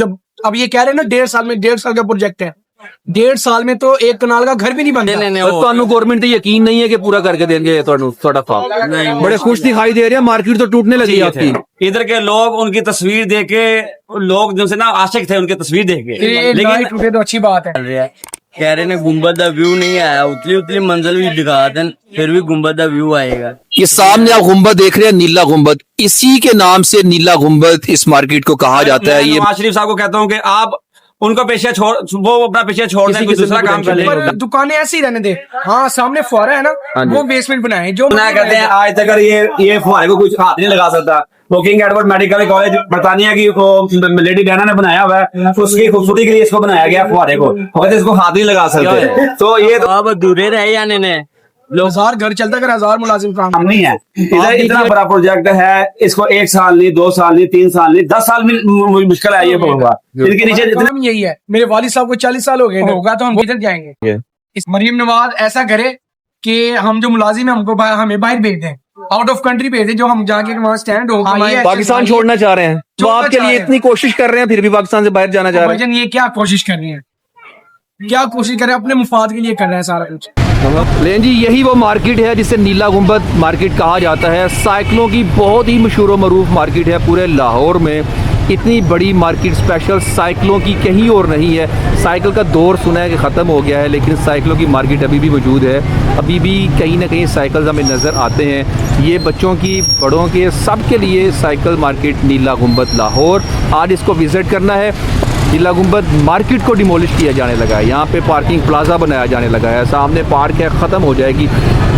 जब अब ये कह रहे हैं ना 1.5 साल का प्रोजेक्ट है, 1.5 साल में तो 1 कनाल का घर भी नहीं बनता। ਤੁਹਾਨੂੰ ਗਵਰਨमेंट ਤੇ ਯਕੀਨ नहीं है कि पूरा करके देंगे ਤੁਹਾਨੂੰ ਤੁਹਾਡਾ काम। बड़े खुश दिखाई दे रहे हैं, मार्केट तो टूटने लगी है आपकी। इधर के लोग उनकी तस्वीर देख के, लोग जिनसे ना आशिक थे उनकी तस्वीर देख के, लेकिन टूटे तो अच्छी बात है। कह रहे ने गुम्बद का व्यू नहीं आया, उतली उतली मंजिल भी दिखा दें फिर भी गुम्बद का व्यू आएगा। ये सामने आप गुम्बद देख रहे हैं, नीला गुम्बद, इसी के नाम से नीला गुम्बद इस मार्केट को कहा जाता है। ये नवाज शरीफ साहब को कहता हूँ कि आप उनका पेशा छोड़, वो अपना पेशा छोड़ दें, कोई दूसरा काम कर ले। पर दुकानें ऐसी ही रहने दे। हाँ, सामने फुहारा है ना, वो बेसमेंट बनाए जो ना कहते हैं आज तक ये फुहारे को कुछ हाथ नहीं लगा सकता। वो किंग एडवर्ड मेडिकल कॉलेज बरतानिया की लेडी डायना ने बनाया हुआ है, उसकी खूबसूरती के लिए इसको बनाया गया फुहारे को, और इसको हाथ नहीं लगा सकते। तो ये अब अधूरे रहे जाने ने 1000 घर चलता कर 1000 मुलाजिम काम काम नहीं है। इधर इतना बड़ा प्रोजेक्ट है, इसको 1 साल नहीं, 2 साल नहीं, 3 साल नहीं, 10 साल में मुश्किल है ये होगा। इनके नीचे काम यही है। मेरे वालिद साहब को 40 साल हो गए, होगा तो हम किधर जाएंगे। इस मरियम नवाज ऐसा करे कि हम जो मुलाजिम है हमको हमें बाहर भेज दें, आउट ऑफ कंट्री भेज दें, जो हम जाके वहाँ स्टैंड हो। पाकिस्तान छोड़ना चाह रहे हैं, तो आपके लिए इतनी कोशिश कर रहे हैं, फिर भी पाकिस्तान से बाहर जाना चाह रहे हैं। ये क्या कोशिश कर रहे हैं, क्या कोशिश कर रहे हैं, अपने मुफाद के लिए कर रहे हैं सारा कुछ। लेकिन जी यही वो मार्केट है जिसे नीला गुम्बद मार्केट कहा जाता है। साइकिलों की बहुत ही मशहूर मरूफ मार्केट है पूरे लाहौर में। इतनी बड़ी मार्केट स्पेशल साइकिलों की कहीं और नहीं है। साइकिल का दौर सुना है कि ख़त्म हो गया है, लेकिन साइकिलों की मार्केट अभी भी मौजूद है। अभी भी कहीं ना कहीं साइकिल हमें नज़र आते हैं। ये बच्चों की, बड़ों के, सब के लिए साइकिल मार्केट नीला गुम्बद लाहौर। आज इसको विज़िट करना है। नीला गुम्बद मार्केट को डिमोलिश किया जाने लगा है, यहाँ पे पार्किंग प्लाजा बनाया जाने लगा है, सामने पार्क है, ख़त्म हो जाएगी,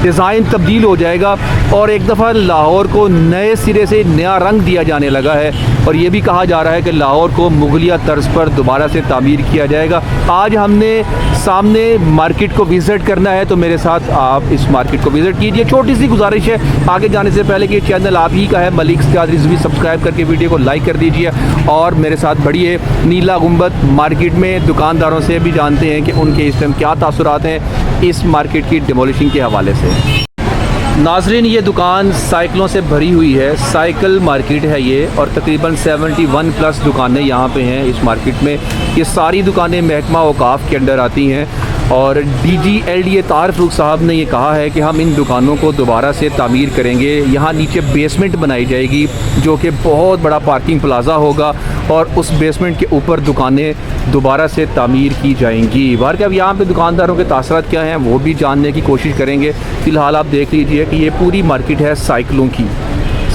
डिज़ाइन तब्दील हो जाएगा और एक दफ़ा लाहौर को नए सिरे से नया रंग दिया जाने लगा है। और ये भी कहा जा रहा है कि लाहौर को मुगलिया तर्ज पर दोबारा से तामीर किया जाएगा। आज हमने सामने मार्केट को विज़िट करना है, तो मेरे साथ आप इस मार्केट को विज़िट कीजिए। छोटी सी गुजारिश है, आगे जाने से पहले कि चैनल आप ही का है मलिक सजाद रिजवी, सब्सक्राइब करके वीडियो को लाइक कर दीजिए और मेरे साथ बढ़िए। नीला गुम्बद मार्केट में दुकानदारों से भी जानते हैं कि उनके इस टाइम क्या तासुरात हैं इस मार्केट की डिमोलिशिंग के हवाले से। नाजरीन, ये दुकान साइकिलों से भरी हुई है, साइकिल मार्केट है ये, और तकरीबन 71 प्लस दुकानें यहाँ पे हैं इस मार्केट में। ये सारी दुकानें महकमा औकाफ के अंडर आती हैं और DGLDA तारफरूख साहब ने ये कहा है कि हम इन दुकानों को दोबारा से तामीर करेंगे। यहाँ नीचे बेसमेंट बनाई जाएगी जो कि बहुत बड़ा पार्किंग प्लाजा होगा और उस बेसमेंट के ऊपर दुकानें दोबारा से तामीर की जाएंगी। बाहर के अब यहाँ पे दुकानदारों के तासरात क्या हैं वो भी जानने की कोशिश करेंगे। फ़िलहाल आप देख लीजिए कि ये पूरी मार्केट है साइकिलों की।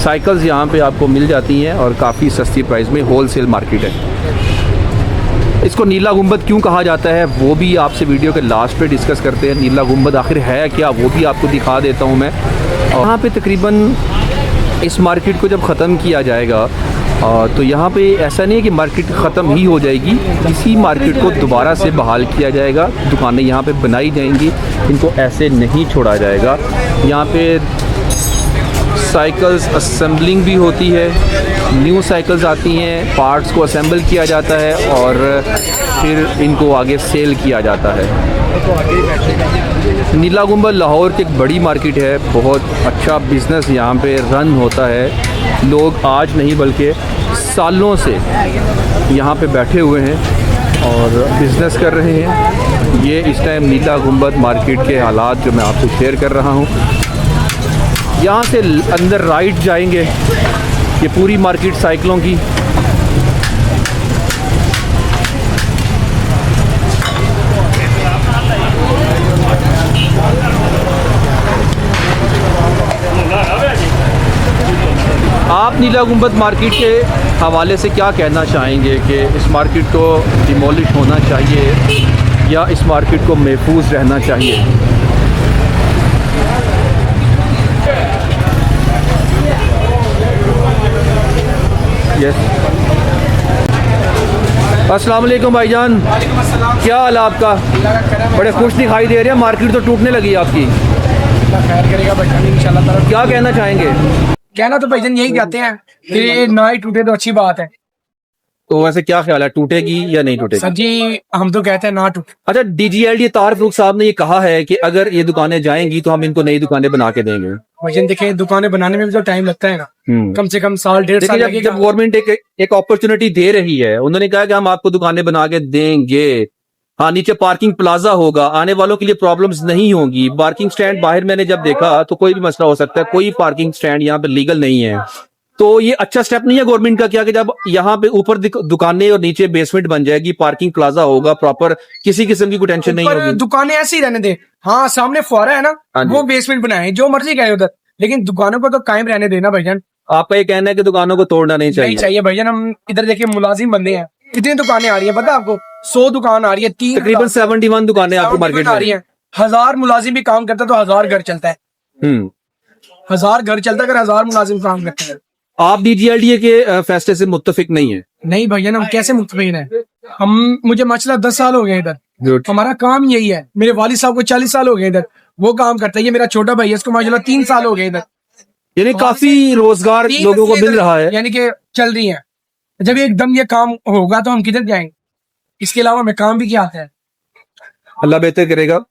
साइकिल्स यहाँ पे आपको मिल जाती हैं और काफ़ी सस्ती प्राइस में, होल सेल मार्केट है। इसको नीला गुम्बद क्यों कहा जाता है वो भी आपसे वीडियो के लास्ट पे डिस्कस करते हैं। नीला गुम्बद आखिर है क्या वो भी आपको दिखा देता हूँ मैं। और यहाँ पे तकरीबन इस मार्केट को जब ख़त्म किया जाएगा तो यहाँ पे ऐसा नहीं है कि मार्केट ख़त्म ही हो जाएगी, इसी मार्केट को दोबारा से बहाल किया जाएगा। दुकानें यहाँ पे बनाई जाएंगी, इनको ऐसे नहीं छोड़ा जाएगा। यहाँ पे साइकिल्स असेंबलिंग भी होती है, न्यू साइकिल्स आती हैं, पार्ट्स को असेंबल किया जाता है और फिर इनको आगे सेल किया जाता है। नीला गुम्बद लाहौर की एक बड़ी मार्केट है, बहुत अच्छा बिज़नेस यहाँ पे रन होता है। लोग आज नहीं बल्कि सालों से यहाँ पे बैठे हुए हैं और बिज़नेस कर रहे हैं। ये इस टाइम नीला गुम्बद मार्केट के हालात जो मैं आपसे शेयर कर रहा हूँ। यहाँ से अंदर राइट जाएंगे, ये पूरी मार्केट साइकिलों की। आप नीला गुम्बद मार्केट के हवाले से क्या कहना चाहेंगे कि इस मार्केट को डिमोलिश होना चाहिए या इस मार्केट को महफूज रहना चाहिए? यस, अस्सलाम वालेकुम भाईजान, क्या हाल है आपका? बड़े खुश दिखाई दे रहे हैं, मार्केट तो टूटने लगी है आपकी। खैर करेगा भाईजान इंशाल्लाह। क्या कहना चाहेंगे? कहना तो भाईजान यही कहते हैं कि ना ही टूटे तो अच्छी बात है। तो वैसे क्या ख्याल है, टूटेगी या नहीं टूटेगी? सर जी हम तो कहते हैं ना टूटे। अच्छा, DGLDA तारफरूख साहब ने ये कहा है कि अगर ये दुकानें जाएंगी तो हम इनको नई दुकानें बना के देंगे। वजन देखें, दुकानें बनाने में भी तो टाइम लगता है ना, कम से कम साल 1.5 साल देखिए जब लगेगा। गवर्नमेंट एक अपॉर्चुनिटी दे रही है, उन्होंने कहा कि हम आपको दुकानें बना के देंगे, हाँ नीचे पार्किंग प्लाजा होगा, आने वालों के लिए प्रॉब्लम्स नहीं होंगी। पार्किंग स्टैंड बाहर मैंने जब देखा तो कोई भी मसला हो सकता है, कोई पार्किंग स्टैंड यहाँ पे लीगल नहीं है। तो ये अच्छा स्टेप नहीं है गवर्नमेंट का क्या कि जब यहाँ पे ऊपर दुकानें और नीचे बेसमेंट बन जाएगी, पार्किंग प्लाजा होगा प्रॉपर, किसी किस्म की कोई टेंशन नहीं ऊपर होगी। दुकानें ऐसे ही रहने दे, हाँ सामने फुआरा है ना, हाँ जी। वो बेसमेंट बनाए, जो मर्जी गए उधर, लेकिन दुकानों को तो कायम रहने देना भाईजान। आपका ये कहना है कि दुकानों को तोड़ना नहीं नहीं चाहिए। चाहिए भाईजान। हम इधर देखिए मुलाजिम बंदे हैं, कितनी दुकानें आ रही है पता है आपको? 100 दुकान आ रही है, 3 तकरीबन 71 दुकानें आपको मार्केट आ रही में। है। 1000 मुलाजिम भी काम करता है तो 1000 घर चलता है। हम्म 1000 घर चलता है अगर 1000 मुलाजिम काम करते हैं। आप डीजीएलडीए के फैसले से मुत्तफिक नहीं है? नहीं भैया, हम कैसे मुतमईन है? मुझे माशाल्लाह 10 साल हो गए इधर, Good. हमारा काम यही है। मेरे वालिद साहब को 40 साल हो गए इधर, वो काम करता है। ये मेरा छोटा भाई है, इसको माशाल्लाह 3 साल हो गए इधर। यानी काफी रोजगार 3 लोगों को नस्लें मिल इधर रहा है। यानी कि चल रही है। जब एकदम ये काम होगा तो हम किधर जाएंगे? इसके अलावा हमें काम भी क्या आता है? अल्लाह बेहतर करेगा।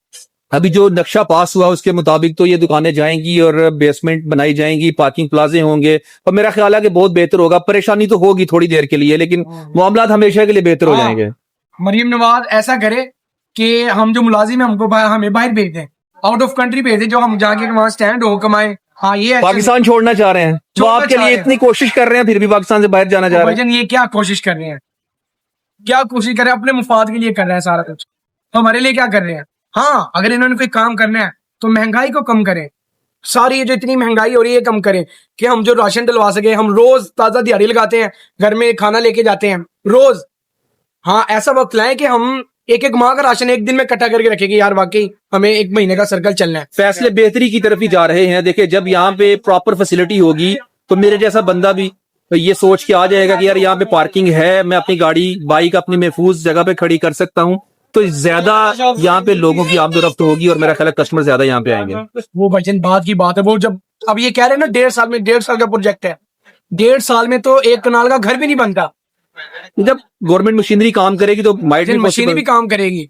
अभी जो नक्शा पास हुआ उसके मुताबिक तो ये दुकानें जाएंगी और बेसमेंट बनाई जाएंगी, पार्किंग प्लाजे होंगे, और मेरा ख्याल है कि बहुत बेहतर होगा। परेशानी तो होगी थोड़ी देर के लिए, लेकिन मामलात हमेशा के लिए बेहतर हो हाँ। जाएंगे। मरीम नवाज ऐसा करे कि हम जो मुलाजिम है हमको हमें बाहर भेज दें, आउट ऑफ कंट्री भेज दें, जो हम जाके वहाँ स्टैंड हो कमाए। हाँ ये अच्छा पाकिस्तान छोड़ना चाह रहे हैं, तो छोड़ना आपके चाह लिए रहे हैं। इतनी कोशिश कर रहे हैं, फिर भी पाकिस्तान से बाहर जाना चाह रहे हैं। भाईजान ये क्या कोशिश कर रहे हैं? क्या कोशिश कर रहे हैं? अपने मुफाद के लिए कर रहे हैं सारा कुछ, तो हमारे लिए क्या कर रहे हैं? हाँ अगर इन्होंने कोई काम करना है तो महंगाई को कम करें। सारी ये जो इतनी महंगाई हो रही है कम करें, कि हम जो राशन डलवा सके। हम रोज ताजा दिहाड़ी लगाते हैं, घर में खाना लेके जाते हैं रोज। हाँ ऐसा वक्त लाए कि हम एक एक माह का राशन एक दिन में इकट्ठा करके रखेंगे, यार वाकई हमें 1 महीने का सर्कल चलना है। फैसले बेहतरी की तरफ ही जा रहे हैं। देखिए जब यहाँ पे प्रॉपर फैसिलिटी होगी तो मेरे जैसा बंदा भी ये सोच के आ जाएगा कि यार यहाँ पे पार्किंग है, मैं अपनी गाड़ी बाइक अपनी महफूज जगह पे खड़ी कर सकता हूँ, तो ज्यादा यहाँ पे लोगों की आमदोरफ्त होगी और मेरा ख्याल है कस्टमर ज्यादा यहाँ पे आएंगे। वो भाईजान बात की बात है। वो जब अब ये कह रहे हैं ना 1.5 साल में, 1.5 साल का प्रोजेक्ट है, 1.5 साल में तो 1 कनाल का घर भी नहीं बनता। जब गवर्नमेंट मशीनरी काम करेगी तो माइट मशीनें भी काम करेगी,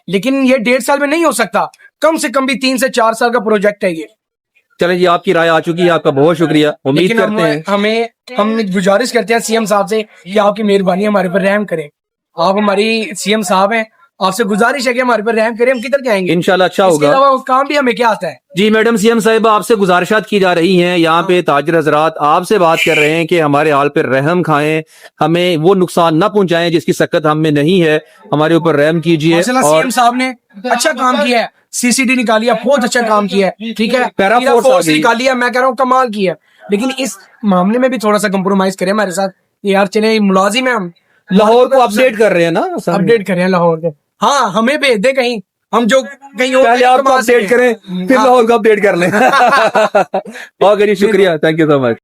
लेकिन ये 1.5 साल में नहीं हो सकता। कम से कम भी 3 से 4 साल का प्रोजेक्ट है ये। चले जी, आपकी राय आ चुकी है, आपका बहुत शुक्रिया। उम्मीद लेकिन करते हैं हम गुजारिश करते हैं सीएम साहब से कि आपकी मेहरबानी हमारे पर रहम करें। आप हमारी सीएम साहब हैं, आपसे गुजारिश है कि हमारे पर रहम करें। हम किधर जाएंगे? इंशाल्लाह अच्छा इसके होगा। अलावा काम भी हमें क्या आता है? जी मैडम सीएम साहिब, आपसे गुजारिशात की जा रही हैं, यहाँ पे ताजिर हजरात आपसे बात कर रहे हैं कि हमारे हाल पे रहम खाएं, हमें वो नुकसान ना पहुंचाएं जिसकी सकत हम में नहीं है, हमारे ऊपर रहम कीजिए। माशाल्लाह और सीएम साहब ने अच्छा काम किया है, सीसीडी निकाली है, बहुत अच्छा काम किया है, ठीक है। पैरा फोर्स आ फोर्स गई। निकाली है, मैं कह रहा हूँ कमाल किया है। लेकिन इस मामले में भी थोड़ा सा कंप्रोमाइज करें हमारे साथ। यार चले मुलाजिम है हम, लाहौर को अपडेट कर रहे हैं ना, अपडेट करें लाहौर के। हाँ हमें भेज दे कहीं, हम जो कहीं और पहले आपको कमा अपडेट सकें। करें फिर लाहौर को अपडेट कर लें। ओके जी, शुक्रिया, थैंक यू सो मच।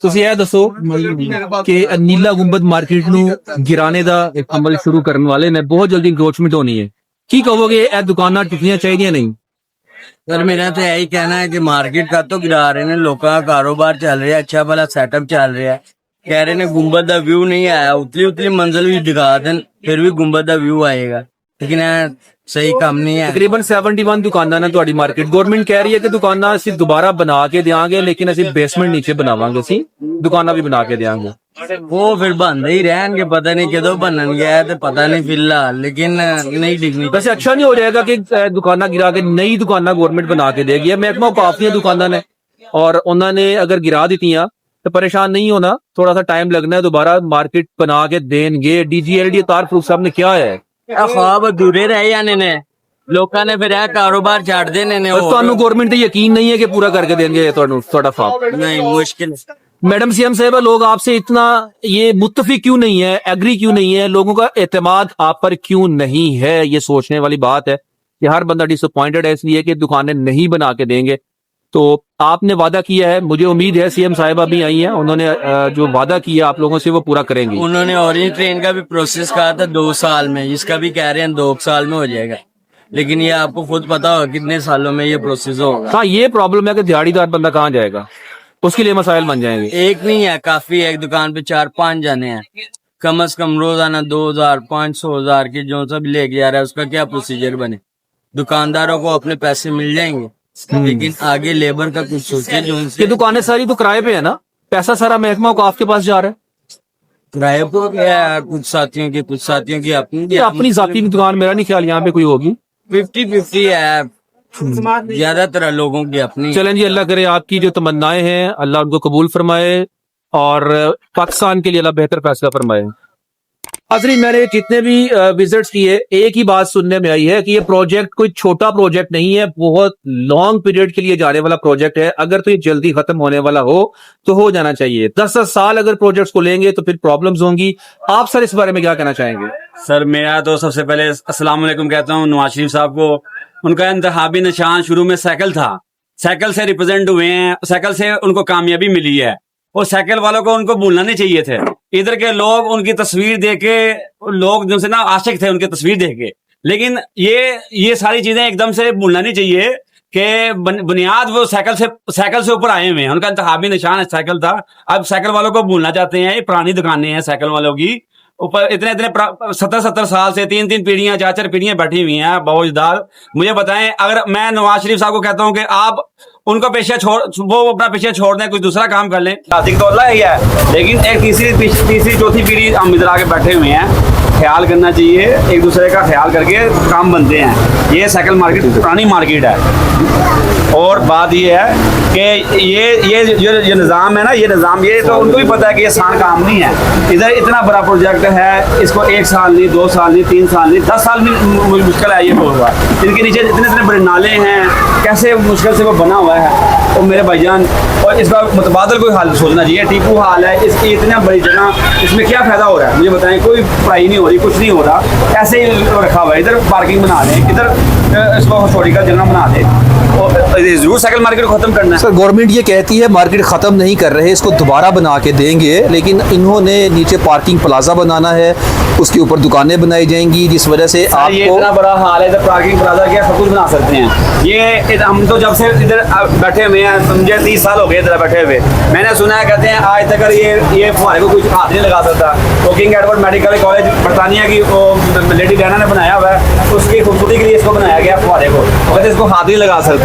ਤੁਸੀਂ ਇਹ ਦੱਸੋ ਕਿ ਨੀਲਾ ਗੁੰਬਦ ਮਾਰਕੀਟ ਨੂੰ ਗਿਰਾਣੇ ਦਾ ਇੱਕ ਅਮਲ ਸ਼ੁਰੂ ਕਰਨ ਵਾਲੇ ਨੇ, ਬਹੁਤ ਜਲਦੀ ਇੰਕਰੋਚਮੈਂਟ ਹੋਣੀ ਹੈ, ਕੀ ਕਹੋਗੇ ਇਹ ਦੁਕਾਨਾਂ ਟੁੱਟਣੀਆਂ ਚਾਹੀਦੀਆਂ ਨਹੀਂ? सर मेरा तो यही कहना है कि मार्केट का तो गिरा रहे ने, लोगों का कारोबार चल रहा है, अच्छा भला सेटअप चल रहा है। कह रहे ने गुंबद का व्यू नहीं आया, उतली उतली मंजिल भी दिखा दें फिर भी गुंबद का व्यू आएगा, लेकिन सही काम नहीं है। ਤਕਰੀਬਨ 71 ਦੁਕਾਨਾਂ ਨੇ ਤੁਹਾਡੀ ਮਾਰਕੀਟ। ਗਵਰਨਮੈਂਟ ਕਹਿ ਰਹੀ ਹੈ ਕਿ ਦੁਕਾਨਾਂ ਅਸੀਂ ਦੁਬਾਰਾ ਬਣਾ ਕੇ ਦੇਵਾਂਗੇ, ਲੇਕਿਨ ਅਸੀਂ ਬੇਸਮੈਂਟ ਨੀਚੇ ਬਣਾਵਾਂਗੇ, ਅਸੀਂ ਦੁਕਾਨਾਂ ਵੀ ਬਣਾ ਕੇ ਦੇਵਾਂਗੇ। वो फिर बंद ही रहेंगे, पता नहीं कदों बनन गया है तो पता नहीं फिलहाल, लेकिन नहीं दिखनी। वैसे अच्छा नहीं हो जाएगा कि दुकाना गिरा के नई दुकाना गवर्नमेंट बना के देगी। महकमा काफी दुकाना ने और उन्होंने अगर गिरा दी तो परेशान नहीं होना, थोड़ा सा टाइम लगना है, दोबारा मार्केट बना के देंगे। डीजीएलडी तार फरूख साहब ने क्या है ख्वाब अधूरे रह जाने ने, लोगों ने फिर कारोबार छाड़ देने ने। गवर्नमेंट तो यकीन नहीं है कि पूरा करके देंगे थोड़ा ख्वाब? नहीं, मुश्किल। मैडम सीएम साहब, लोग आपसे इतना ये मुत्तफिक क्यों नहीं है, एग्री क्यों नहीं है, लोगों का एतमाद आप पर क्यों नहीं है? ये सोचने वाली बात है कि हर बंदा डिसअपॉइंटेड है इसलिए कि दुकानें नहीं बना के देंगे। तो आपने वादा किया है, मुझे उम्मीद है सीएम साहिबा भी आई हैं, उन्होंने जो वादा किया आप लोगों से वो पूरा करेंगी। उन्होंने ऑरेंज ट्रेन का भी प्रोसेस कहा था 2 साल में, इसका भी कह रहे हैं 2 साल में हो जाएगा, लेकिन ये आपको खुद पता होगा कितने सालों में ये प्रोसेस होगा। हाँ ये प्रॉब्लम है कि दिहाड़ीदार बंदा कहाँ जाएगा, उसके लिए मसाइल बन जाएंगे। एक नहीं है, काफी है, एक दुकान पे 4-5 जाने हैं, कम से कम रोजाना 2000 500 हजार की जो सब लेके आ रहा है उसका क्या प्रोसीजर बने? दुकानदारों को अपने पैसे मिल जाएंगे, लेकिन आगे लेबर का कुछ सोचे जो ये उनसे दुकानें सारी तो किराए पे है ना, पैसा सारा महकमा औकाफ के पास जा रहा है। किराए पर क्या है, कुछ साथियों की अपनी ये अपनी जाती दुकान मेरा नहीं ख्याल यहाँ पे कोई होगी। 50-50 है, ज्यादातर लोगों की अपनी। चलें जी, अल्लाह करे आपकी जो तमन्नाएं हैं अल्लाह उनको कबूल फरमाए और पाकिस्तान के लिए अल्लाह बेहतर फैसला फरमाए। हाज़रीन, मैंने जितने भी विजिट्स किए, एक ही बात सुनने में आई है कि ये प्रोजेक्ट कोई छोटा प्रोजेक्ट नहीं है, बहुत लॉन्ग पीरियड के लिए जाने वाला प्रोजेक्ट है। अगर तो ये जल्दी खत्म होने वाला हो तो हो जाना चाहिए। 10-10 साल अगर प्रोजेक्ट्स को लेंगे तो फिर प्रॉब्लम्स होंगी। आप सर इस बारे में क्या कहना चाहेंगे? सर मेरा तो सबसे पहले अस्सलाम वालेकुम कहता हूँ नवाज शरीफ साहब को। उनका इंतखाबी निशान शुरू में साइकिल था, साइकिल से रिप्रेजेंट हुए हैं, साइकिल से उनको कामयाबी मिली है। और साइकिल वालों को उनको भूलना नहीं चाहिए थे। इधर के लोग उनकी तस्वीर देख के, लोग जिनसे ना आशिक थे उनकी तस्वीर देख के, लेकिन ये सारी चीजें एकदम से भूलना नहीं चाहिए कि बुनियाद वो साइकिल से ऊपर आए हुए हैं। उनका इंतखाबी निशान साइकिल था, अब साइकिल वालों को भूलना चाहते हैं। ये पुरानी दुकानें हैं साइकिल वालों की, ऊपर इतने 70 साल से 3 पीढ़ियां 4 पीढ़ियां बैठी हुई हैं बोझदार। मुझे बताएं, अगर मैं नवाज शरीफ साहब को कहता हूं कि आप उनको वो अपना पेशा छोड़ दें, कुछ दूसरा काम कर लें, आर्थिक तो अल्लाह ही है, लेकिन एक तीसरी चौथी पीढ़ी हम इधर आके बैठे हुए हैं। ख्याल करना चाहिए, एक दूसरे का ख्याल करके काम बनते हैं। ये साइकिल मार्केट पुरानी मार्केट है। और बात ये है कि ये निज़ाम है ना, ये निज़ाम ये तो उनको भी पता है कि ये आसान काम नहीं है। इधर इतना बड़ा प्रोजेक्ट है, इसको 1 साल नहीं, 2 साल नहीं, 3 साल नहीं, 10 साल भी मुश्किल है ये होगा। इनके नीचे इतने बड़े नाले हैं, कैसे मुश्किल से वो बना हुआ है। तो मेरे भाईजान, और इसका मुतबादल कोई हाल सोचना चाहिए। टीपू हाल है, इसकी इतना बड़ी जगह, इसमें क्या फायदा हो रहा है मुझे बताएं? कोई पढ़ाई नहीं हो रही, कुछ नहीं हो रहा, ऐसे ही रखा हुआ है। इधर पार्किंग बना दें, इधर इसको हिस्टोरिकल जगह बना दें, और जरूर साइकिल मार्केट को खत्म करना है। सर, गवर्नमेंट ये कहती है मार्केट ख़त्म नहीं कर रहे, इसको दोबारा बना के देंगे, लेकिन इन्होंने नीचे पार्किंग प्लाजा बनाना है, उसके ऊपर दुकानें बनाई जाएंगी, जिस वजह से ये आपको इतना बड़ा हाल है। इधर पार्किंग प्लाजा क्या सब कुछ बना सकते हैं। ये हम तो जब से इधर बैठे हुए हैं, समझे 30 साल हो गए इधर बैठे हुए। मैंने सुना है, कहते हैं आज तक ये फुहारे को कुछ हाथ नहीं लगा सकता। तो किंग एडवर्ड मेडिकल कॉलेज बरतानिया की लेडी डायना ने बनाया हुआ है, उसकी खूबसूरती के लिए इसको बनाया गया फुहारे को। कहते इसको हाथ नहीं लगा सकते।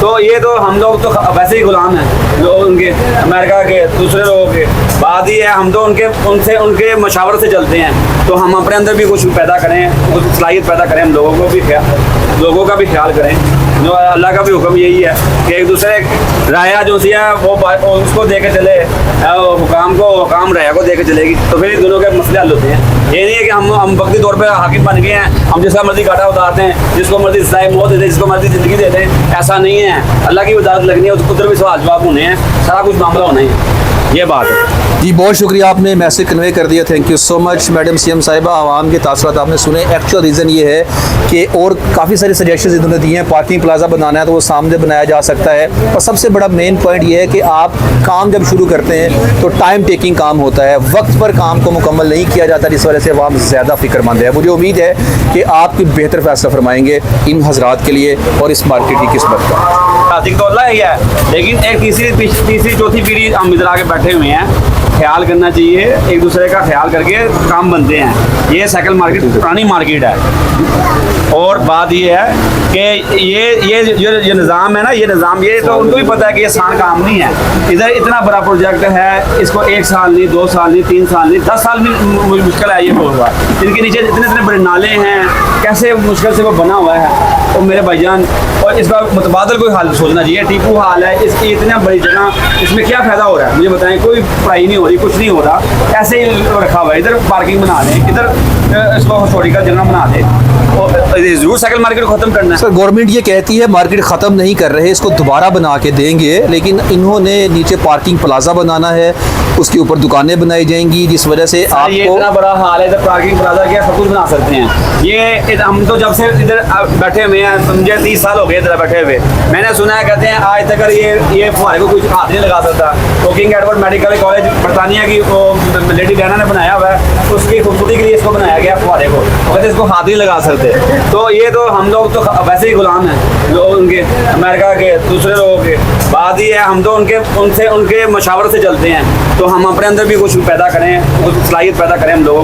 तो ये तो हम लोग तो वैसे ही गुलाम हैं लोग उनके, अमेरिका के, दूसरे लोगों के। बात ये है, हम तो उनके मशावरे से चलते हैं। तो हम अपने अंदर भी कुछ पैदा करें, कुछ सलाहियत पैदा करें, हम लोगों का भी ख्याल करें। जो अल्लाह का भी हुक्म यही है कि एक दूसरे राया जो सी है वो उसको दे के चले, हुकाम राया को दे के चलेगी, तो फिर दोनों के मसले हल होते हैं। ये नहीं है कि हम वक्ती तौर पर हाकिम बन गए हैं, हम जिसका मर्जी काटा उतारते हैं, जिसको मर्जी इस्लाह मौत देते हैं, जिसको मर्जी ज़िंदगी देते हैं। ऐसा नहीं है। अल्लाह की वजारत लगनी है, उधर भी सवाल जवाब होने हैं, सारा कुछ मामला होना है। ये बात है जी। बहुत शुक्रिया, आपने मैसेज कन्वे कर दिया, thank you so much madam CM साहिबा। आवाम के तासुरात आपने सुने। एक्चुअल रीज़न ये है कि और काफ़ी सारे सजेशंस इन्होंने दिए हैं। पार्किंग प्लाजा बनाना है तो वो सामने बनाया जा सकता है, और सबसे बड़ा मेन पॉइंट ये है कि आप काम जब शुरू करते हैं तो टाइम टेकिंग काम होता है, वक्त पर काम को मुकम्मल नहीं किया जाता, जिस वजह से अवाम ज़्यादा फिक्रमंद है। मुझे उम्मीद है कि आप कोई बेहतर फैसला फरमाएंगे इन हजरात के लिए और इस मार्केट की किस्मत का। आर्थिक तो अल्लाह ही है, लेकिन एक तीसरी चौथी पीढ़ी हम इधर आके बैठे हुए हैं। ख्याल करना चाहिए, एक दूसरे का ख्याल करके काम बनते हैं। ये साइकिल मार्केट पुरानी मार्केट है। और बात ये है कि ये निज़ाम है ना, ये निज़ाम ये तो उनको भी पता है कि ये आसान काम नहीं है। इधर इतना बड़ा प्रोजेक्ट है, इसको 1 साल नहीं, 2 साल नहीं, 3 साल नहीं, 10 साल भी मुश्किल है ये होगा। इनके नीचे इतने बड़े नाले हैं, कैसे मुश्किल से वो बना हुआ है। तो मेरे भाईजान, और इसका मुतबादल कोई हाल सोचना चाहिए। टीपू हाल है, इसकी इतना बड़ी जगह, इसमें क्या फ़ायदा हो रहा है मुझे बताएं? कोई पढ़ाई नहीं हो रही, कुछ नहीं हो रहा, ऐसे ही रखा हुआ है। इधर पार्किंग बना दें, इधर इसको हिस्टोरिकल जगह बना दें, और जरूर साइकिल मार्केट को खत्म करना है। सर, गवर्नमेंट ये कहती है मार्केट ख़त्म नहीं कर रहे, इसको दोबारा बना के देंगे, लेकिन इन्होंने नीचे पार्किंग प्लाजा बनाना है, उसके ऊपर दुकानें बनाई जाएंगी, जिस वजह से ये आपको इतना बड़ा हाल है। इधर पार्किंग प्लाजा क्या सब कुछ बना सकते हैं। ये हम तो जब से इधर बैठे हुए हैं, समझे 30 साल हो गए इधर बैठे हुए। मैंने सुना है, कहते हैं आज तक ये फुहारे को कुछ हाथ नहीं लगा सकता। तो किंग एडवर्ड मेडिकल कॉलेज बरतानिया की लेडी डायना ने बनाया हुआ है, उसकी खूबसूरती के लिए इसको बनाया गया फुहारे को। कहते इसको हाथ नहीं लगा सकते। तो ये तो हम लोग तो वैसे ही गुलाम हैं लोग उनके, अमेरिका के, दूसरे लोगों के। बात ये है, हम तो उनके मशावरे से चलते हैं। तो हम अपने अंदर भी कुछ पैदा करें, कुछ सलाहियत पैदा करें, हम लोगों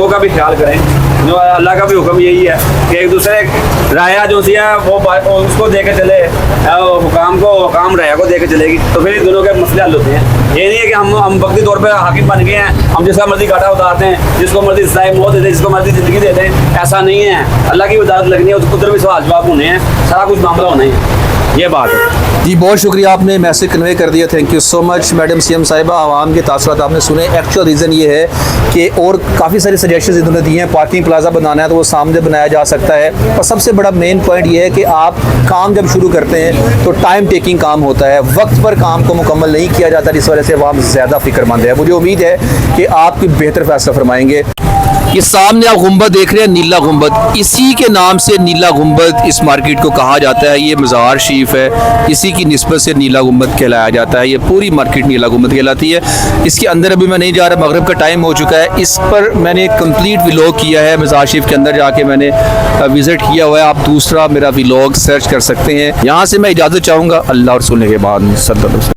का भी ख्याल करें। जो अल्लाह का भी हुक्म यही है कि एक दूसरे राया जो सी है वो उसको दे के चले, हुकाम को हुकाम राया को दे के चलेगी, तो फिर इन दोनों के मसले हल होते हैं। ये नहीं है कि हम वक्ती तौर पे हाकिम बन गए हैं, हम जिसका मर्जी काटा उतारते हैं, जिसको मर्जी सजाए मौत देते हैं, जिसको मर्जी ज़िंदगी देते हैं। ऐसा नहीं है, अल्लाह की इबादत लगनी है, उधर भी सवाल जवाब होने हैं, सारा कुछ मामला होना है, ये बात है। जी बहुत शुक्रिया, आपने मैसेज कन्वे कर दिया, thank you so much madam CM साहिबा। आवाम के तासुरात आपने सुने। एक्चुअल रीज़न ये है कि और काफ़ी सारे सजेशन इन्होंने दिए हैं, पार्किंग प्लाजा बनाना है तो वो सामने बनाया जा सकता है, और सबसे बड़ा मेन पॉइंट ये है कि आप काम जब शुरू करते हैं तो टाइम टेकिंग काम होता है, वक्त पर काम को मुकम्मल नहीं किया जाता, जिस वजह से आवाम ज़्यादा फ़िक्रमंद है। मुझे उम्मीद है कि आप कोई बेहतर फैसला फरमाएंगे। ये सामने आप गुंबद देख रहे हैं, नीला गुंबद, इसी के नाम से नीला गुंबद इस मार्केट को कहा जाता है। ये मज़ार शरीफ है, इसी की निस्बत से नीला गुंबद कहलाया जाता है। ये पूरी मार्केट नीला गुंबद कहलाती है। इसके अंदर अभी मैं नहीं जा रहा, मगरिब का टाइम हो चुका है। इस पर मैंने कंप्लीट व्लॉग किया है, मज़ार शरीफ के अंदर जाके मैंने विज़िट किया हुआ है। आप दूसरा मेरा व्लॉग सर्च कर सकते हैं। यहाँ से मैं इजाज़त चाहूँगा। अल्लाह और रसूल के बाद सल्लल्लाहु अलैहि वसल्लम।